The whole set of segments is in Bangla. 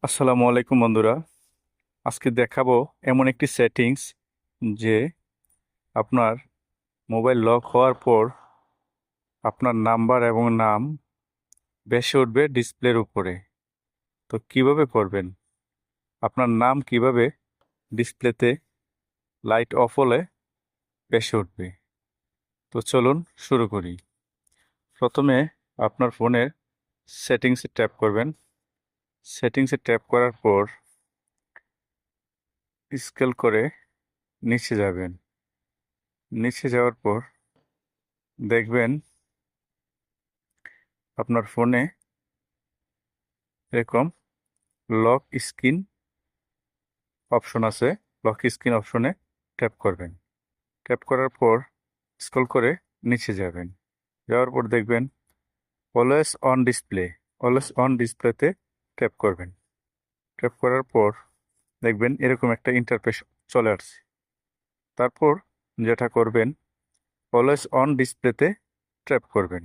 আসসালামু আলাইকুম বন্ধুরা। আজকে দেখাবো এমন একটি সেটিংস যে আপনার মোবাইল লক হওয়ার পর আপনার নাম্বার এবং নাম ভেসে উঠবে ডিসপ্লের উপরে। তো কিভাবে করবেন? আপনার নাম কিভাবে ডিসপ্লেতে লাইট অফ হলে ভেসে উঠবে? তো চলুন শুরু করি। প্রথমে আপনার ফোনের সেটিংসে ট্যাপ করবেন। সেটিংসে ট্যাপ করার পর স্ক্রল করে নিচে যাবেন। নিচে যাওয়ার পর দেখবেন আপনার ফোনে এরকম লক স্ক্রিন অপশন আছে। লক স্ক্রিন অপশনে ট্যাপ করবেন। ট্যাপ করার পর স্ক্রল করে নিচে যাবেন। যাওয়ার পর দেখবেন always on display. Always on ডিসপ্লেতে ট্যাপ করবেন। ট্যাপ করার পর দেখবেন এরকম একটা ইন্টারফেস চলে আসছে। তারপর যেটা করবেন, অলওয়েজ অন ডিসপ্লেতে ট্যাপ করবেন।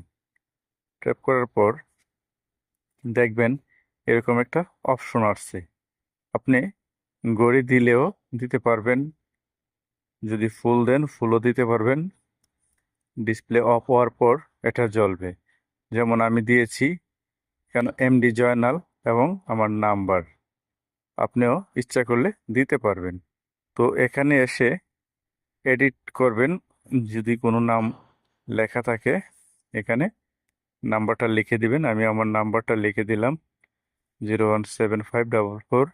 ট্যাপ করার পর দেখবেন এরকম একটা অপশন আসছে। আপনি ঘড়ি দিলেও দিতে পারবেন, যদি ফুল দেন ফুলও দিতে পারবেন। ডিসপ্লে অফ হওয়ার পর এটা জ্বলবে। যেমন আমি দিয়েছি কেন এমডি জয়নাল এবং আমার নাম্বার। আপনিও ইচ্ছা করলে দিতে পারবেন। তো এখানে এসে এডিট করবেন। যদি কোনো নাম লেখা থাকে এখানে নাম্বারটা লিখে দিবেন। আমি আমার নাম্বারটা লিখে দিলাম 0175444।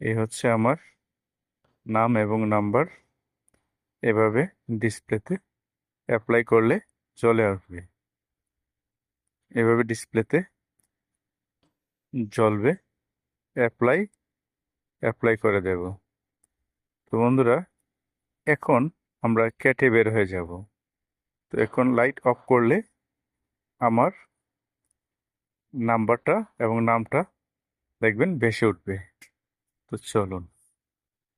এই হচ্ছে আমার নাম এবং নাম্বার। এভাবে ডিসপ্লেতে অ্যাপ্লাই করলে চলে আসবে। এভাবে ডিসপ্লেতে জ্বলবে। অ্যাপ্লাই অ্যাপ্লাই করে দেব। তো বন্ধুরা, এখন আমরা কেটে বের হয়ে যাব। তো এখন লাইট অফ করলে আমার নাম্বারটা এবং নামটা দেখবেন ভেসে উঠবে। তো চলুন।